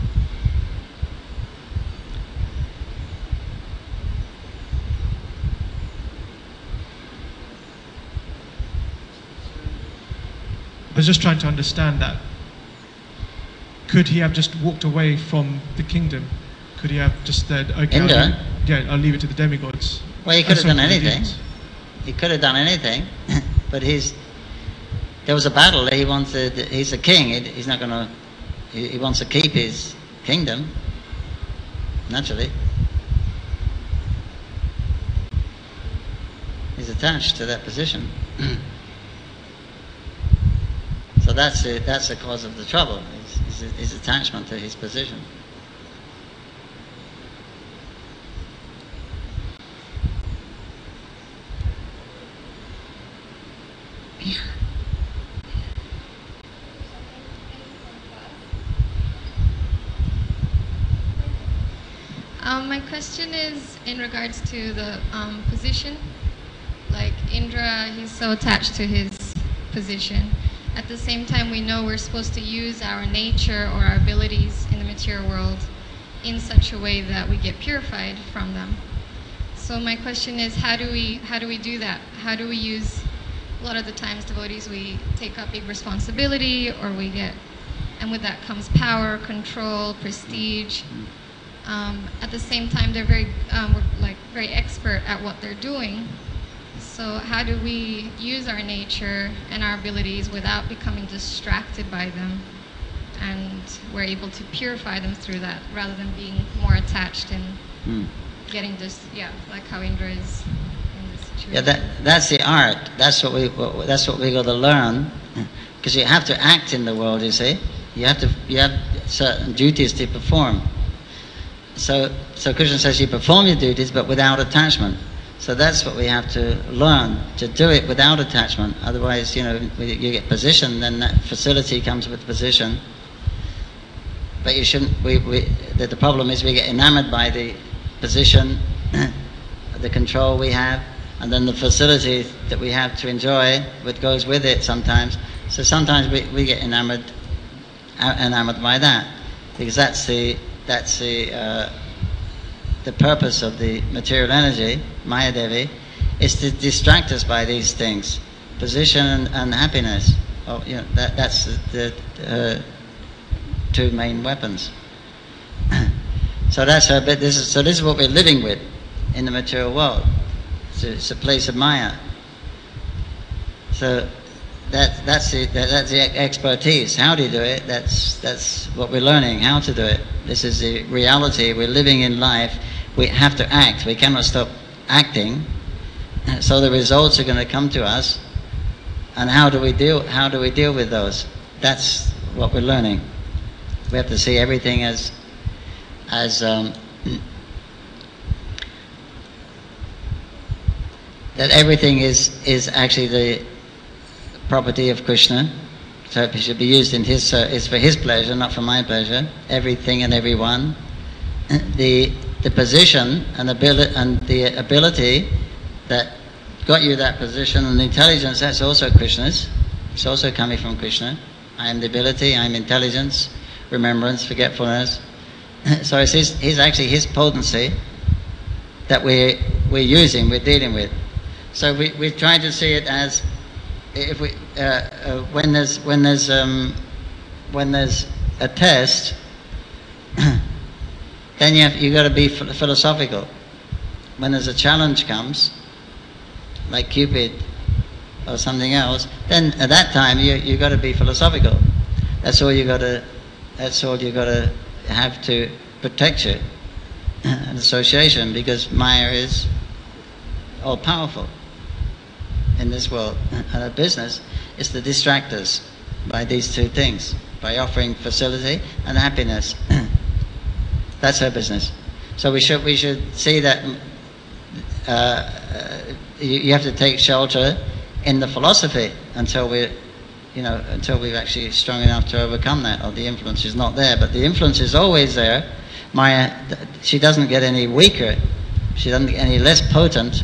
I was just trying to understand that. Could he have just walked away from the kingdom? Could he have just said, okay, I'll leave it to the demigods? Well, he could have done anything. He could have done anything, but there was a battle. He's a king. He's not going to. He wants to keep his kingdom. Naturally, he's attached to that position. So that's the cause of the trouble. His attachment to his position. My question is in regards to the position. Like Indra, he's so attached to his position. At the same time, we know we're supposed to use our nature or our abilities in the material world in such a way that we get purified from them. So my question is, how do we do that? How do we use? A lot of the times, devotees, we take up big responsibility, or we get, and with that comes power, control, prestige. At the same time, they're very expert at what they're doing. So how do we use our nature and our abilities without becoming distracted by them, and we're able to purify them through that rather than being more attached and getting this, like how Indra is in this situation. Yeah, that's the art. That's what we got to learn, because you have to act in the world. You see, you have certain duties to perform. So Krishna says you perform your duties, but without attachment. So that's what we have to learn, to do it without attachment. Otherwise, you get position, then that facility comes with position. But you shouldn't. The problem is we get enamored by the position, the control we have, and then the facility that we have to enjoy, what goes with it sometimes. So sometimes we get enamored by that, because that's the purpose of the material energy, Maya Devi, is to distract us by these things, position and happiness. That's the two main weapons. So that's her bit. This is what we're living with in the material world. It's a place of Maya. So that's the expertise. How do you do it? That's what we're learning, how to do it. This is the reality. We're living in life. We have to act. We cannot stop acting. So the results are going to come to us. And how do we deal with those? That's what we're learning. We have to see everything as that everything is actually the property of Krishna. So it should be used in is for his pleasure, not for my pleasure. Everything and everyone. The position and the ability that got you that position, and the intelligence, that's also Krishna's. It's also coming from Krishna. I am the ability, I am intelligence, remembrance, forgetfulness. So it's his potency that we're using, we're dealing with. So we try to see it as if we when there's a test, then you got to be philosophical. When there's a challenge comes, like Cupid or something else, then at that time you got to be philosophical. That's all you got to have to protect you, an association, because Maya is all powerful in this world. And her business is to distract us by these two things, by offering facility and happiness. That's her business. So we should see that you have to take shelter in the philosophy until we're actually strong enough to overcome that, or the influence is not there. But the influence is always there. Maya, she doesn't get any weaker, she doesn't get any less potent.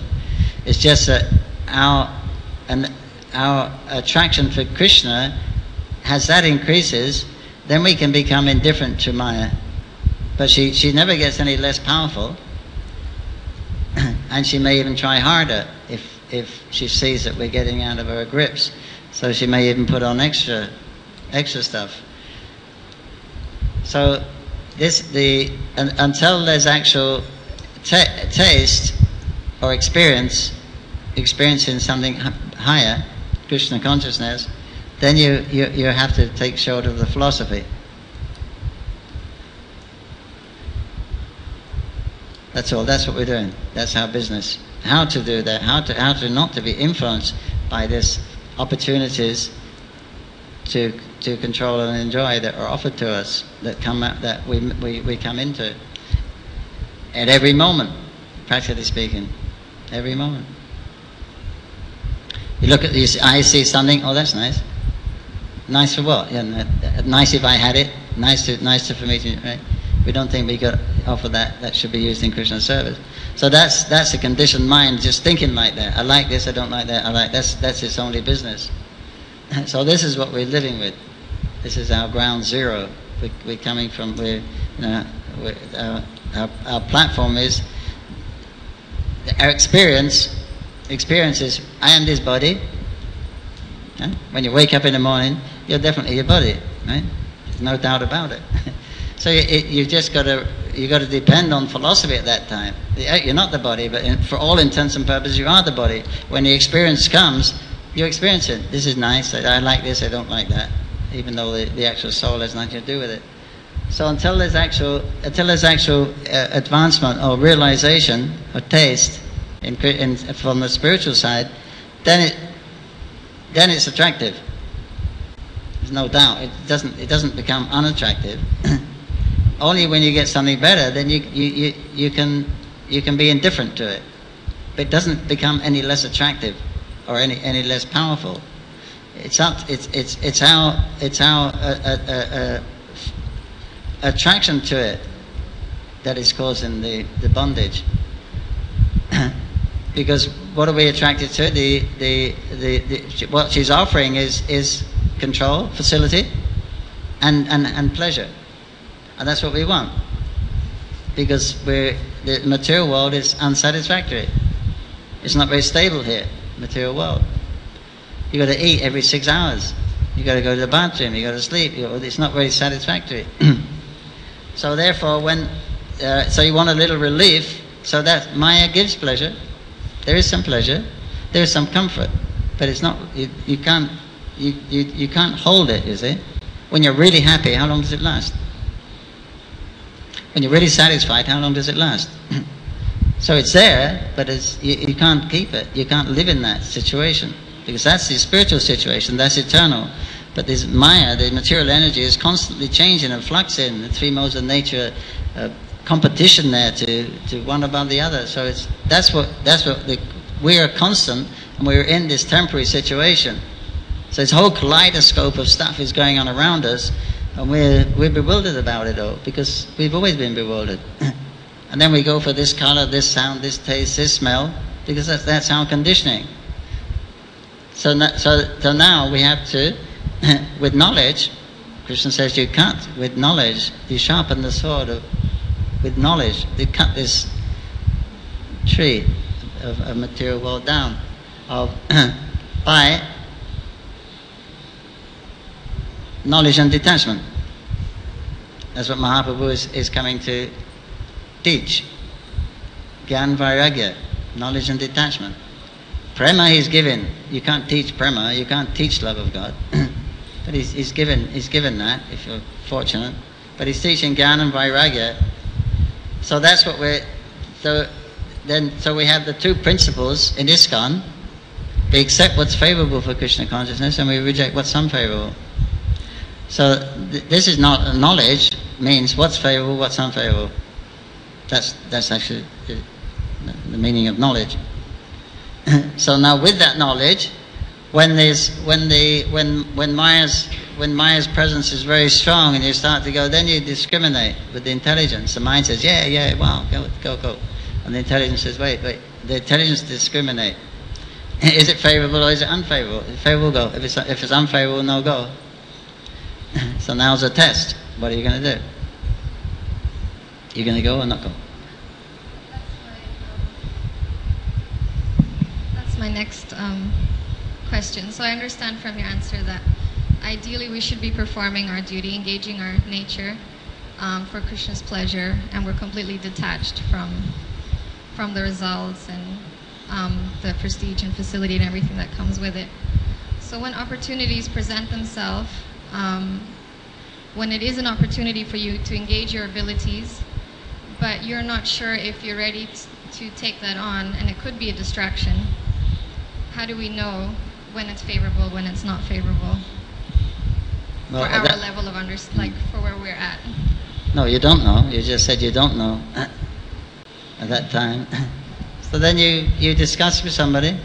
It's just that our attraction for Krishna, as that increases, then we can become indifferent to Maya. But she never gets any less powerful, and she may even try harder if she sees that we're getting out of her grips. So she may even put on extra stuff. So until there's actual taste or experiencing something higher, Krishna consciousness, then you have to take shelter of the philosophy. That's all. That's what we're doing. That's our business. How to do that? How to not to be influenced by these opportunities to control and enjoy that are offered to us, that come out, that we come into at every moment, practically speaking, every moment. You look at these. I see something. Oh, that's nice. Nice for what? Yeah, nice if I had it. Nice for me to. Right? We don't think we could offer that. That should be used in Krishna service. So that's a conditioned mind, just thinking like that. I like this. I don't like that. I like that's its only business. So this is what we're living with. This is our ground zero. We're coming from. Our platform is our experience. Experience is I am this body. When you wake up in the morning, you're definitely your body, right? There's no doubt about it. So you just got to depend on philosophy at that time. You're not the body, but for all intents and purposes, you are the body. When the experience comes, you experience it. This is nice. I like this. I don't like that. Even though the actual soul has nothing to do with it. So until there's actual advancement or realization or taste from the spiritual side, then it's attractive. There's no doubt. It doesn't become unattractive. Only when you get something better, then you can be indifferent to it. But it doesn't become any less attractive or any less powerful. It's our attraction to it that is causing the bondage. Because what are we attracted to? What she's offering is control, facility, and pleasure. And that's what we want. Because the material world is unsatisfactory. It's not very stable here, material world. You got to eat every 6 hours. You got to go to the bathroom. You got to sleep. It's not very satisfactory. So therefore, so you want a little relief. So that Maya gives pleasure. There is some pleasure. There is some comfort, but it's not. You can't hold it. You see, when you're really happy, how long does it last? When you're really satisfied, how long does it last? So it's there, but you can't keep it. You can't live in that situation, because that's the spiritual situation. That's eternal. But this Maya, the material energy, is constantly changing and fluxing. The three modes of nature, competition there to one above the other. So we are constant, and we're in this temporary situation. So this whole kaleidoscope of stuff is going on around us, and we're bewildered about it all, because we've always been bewildered. And then we go for this color, this sound, this taste, this smell, because that's our conditioning. So now we have to, with knowledge, Krishna says you cut with knowledge, you sharpen the sword with knowledge, you cut this tree of material world down by knowledge and detachment. That's what Mahaprabhu is coming to teach. Gyan Vairagya, knowledge and detachment. Prema he's given. You can't teach prema, you can't teach love of God. But he's given that, if you're fortunate. But he's teaching Gyan and Vairagya. So that's what so we have the two principles in ISKCON. We accept what's favorable for Krishna consciousness and we reject what's unfavorable. So this is not knowledge, means what's favorable, what's unfavorable. That's actually the meaning of knowledge. So now with that knowledge, when Maya's presence is very strong and you start to go, then you discriminate with the intelligence. The mind says, yeah, wow, go. And the intelligence says, wait. The intelligence discriminates. Is it favorable or is it unfavorable? If it's favorable, go. If it's unfavorable, no go. So now's a test. What are you going to do? You're going to go or not go? That's my next question. So I understand from your answer that ideally we should be performing our duty, engaging our nature for Krishna's pleasure, and we're completely detached from the results and the prestige and facility and everything that comes with it. So when opportunities present themselves, when it is an opportunity for you to engage your abilities, but you're not sure if you're ready to take that on, and it could be a distraction, how do we know when it's favorable, when it's not favorable? For our level of for where we're at. No, you don't know. You just said you don't know at that time. So then you discuss with somebody.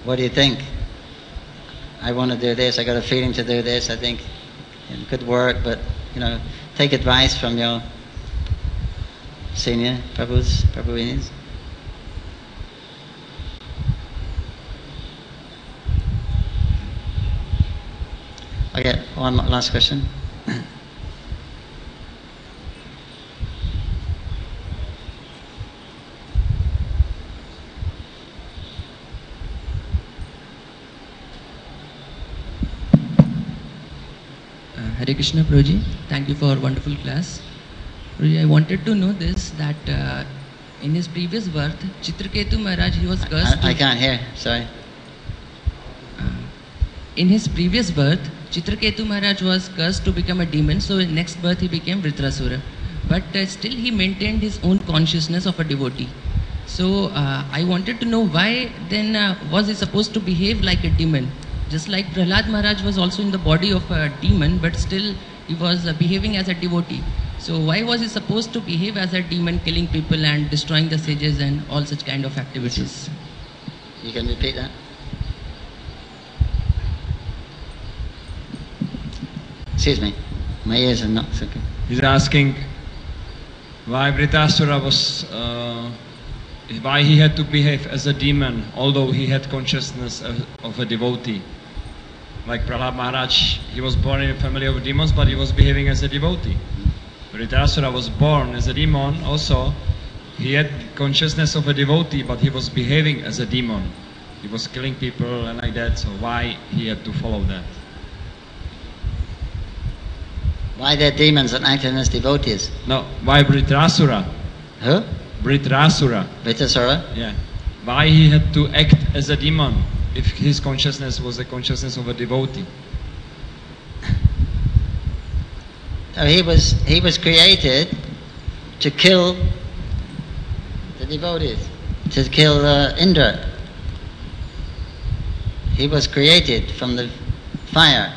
What do you think? I want to do this. I got a feeling to do this. I think it could work, but take advice from your senior Prabhuvinis. Okay, one last question. Hare Krishna Prabhuji, thank you for a wonderful class. Prabhuji, I wanted to know this, that in his previous birth, Chitraketu Maharaj, he was cursed. I can't hear, sorry. In his previous birth, Chitraketu Maharaj was cursed to become a demon, so in next birth he became Vritrasura. But still he maintained his own consciousness of a devotee. So I wanted to know why then was he supposed to behave like a demon? Just like Prahlad Maharaj was also in the body of a demon, but still he was behaving as a devotee. So why was he supposed to behave as a demon, killing people and destroying the sages and all such kind of activities? You can repeat that? Excuse me, my ears are not so good. He's asking why Vritrasura was, why he had to behave as a demon, although he had consciousness of a devotee. Like Prahlad Maharaj, he was born in a family of demons, but he was behaving as a devotee. Vritrasura was born as a demon also. He had consciousness of a devotee, but he was behaving as a demon. He was killing people and like that, so why he had to follow that? Why they're demons and acting as devotees? No, why Vritrasura? Who? Vritrasura. Vritrasura? Yeah. Why he had to act as a demon if his consciousness was the consciousness of a devotee? So he was created to kill the devotees, to kill Indra. He was created from the fire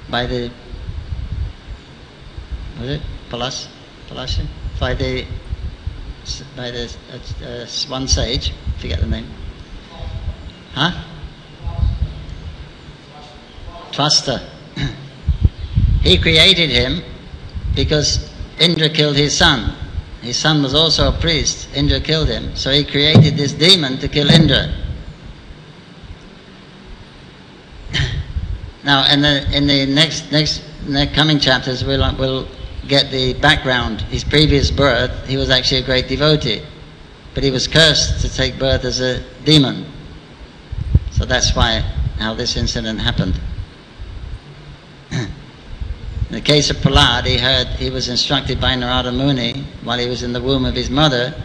by the Palasya? By the one sage, forget the name. Huh? Twasta. He created him because Indra killed his son. His son was also a priest. Indra killed him. So he created this demon to kill Indra. Now, in the next coming chapters, we'll get the background. His previous birth, he was actually a great devotee, but he was cursed to take birth as a demon. So that's how this incident happened. In the case of Prahlad, he was instructed by Narada Muni while he was in the womb of his mother,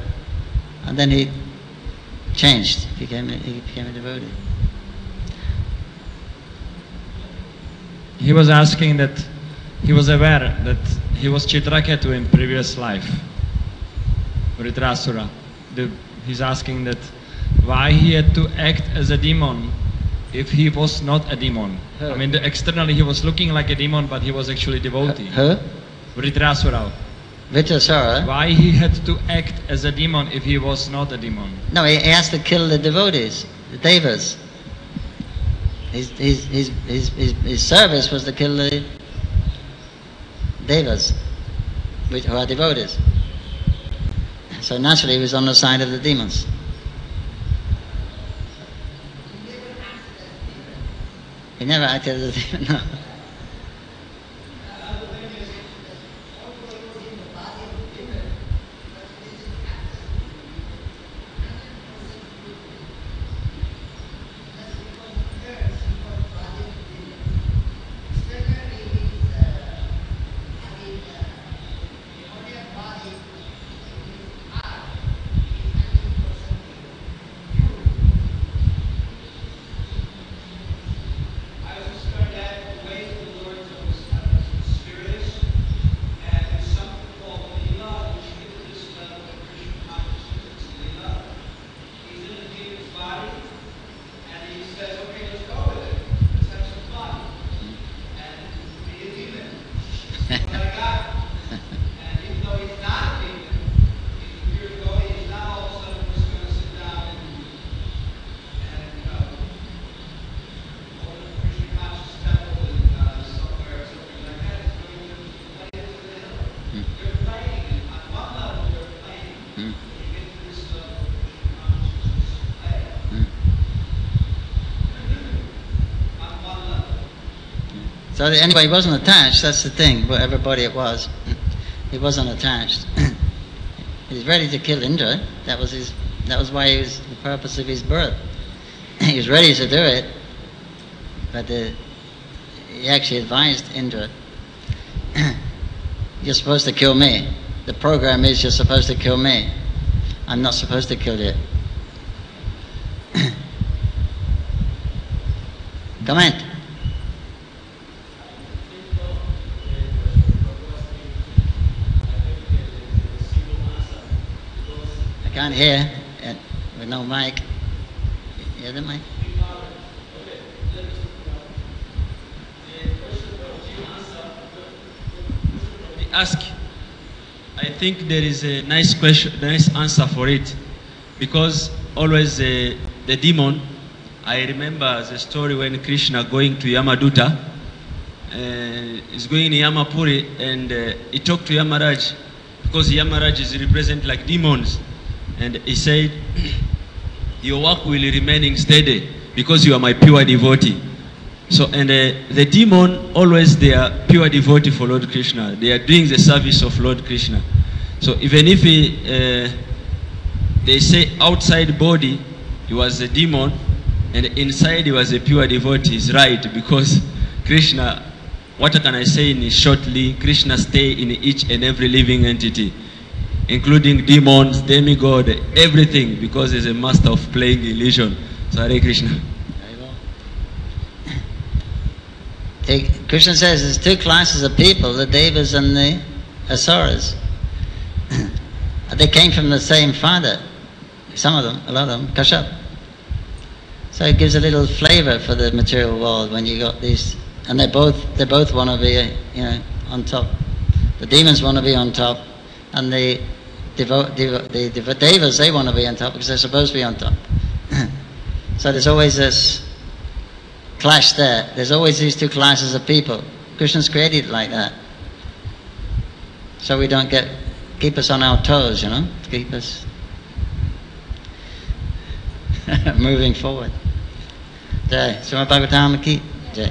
and then he changed. He became a devotee. He was asking that he was aware that he was Chitraketu in previous life, Vritrasura. He's asking that why he had to act as a demon if he was not a demon. Who? I mean, externally he was looking like a demon, but he was actually devotee. Who? Vritrasura. Vitasara. Why he had to act as a demon if he was not a demon? No, he has to kill the devotees, the devas. His service was to kill the devas, who are devotees. So naturally he was on the side of the demons. He never acted as a demon, no. So anyway, he wasn't attached, that's the thing, whatever body it was. He wasn't attached. He was ready to kill Indra. That was why he was the purpose of his birth. He was ready to do it, but he actually advised Indra, you're supposed to kill me. The program is you're supposed to kill me. I'm not supposed to kill you. Comment. I can't hear with no mic. Hear the mic? Ask. I think there is a nice question, nice answer for it, because always the demon. I remember the story when Krishna going to Yamaduta, is going in Yamapuri, and he talked to Yamaraj, because Yamaraj is represent like demons, and he said, your work will remain steady because you are my pure devotee. So, and the demon always they are pure devotee for Lord Krishna. They are doing the service of Lord Krishna. So even if they say outside body he was a demon and inside he was a pure devotee, is right, because Krishna, what can I say in shortly, Krishna stay in each and every living entity, including demons, demigod, everything, because he's a master of playing illusion. So Hare Krishna. Krishna says there's two classes of people, the Devas and the Asuras. They came from the same father. Some of them, a lot of them, Kashyap. So it gives a little flavor for the material world when you got these, and they both want to be, on top. The demons want to be on top, and the Devas, they want to be on top because they're supposed to be on top. So there's always this clash there. There's always these two classes of people. Krishna's created it like that. So we don't keep us on our toes, to keep us moving forward. Jai. Srimad Bhagavatam ki Jai.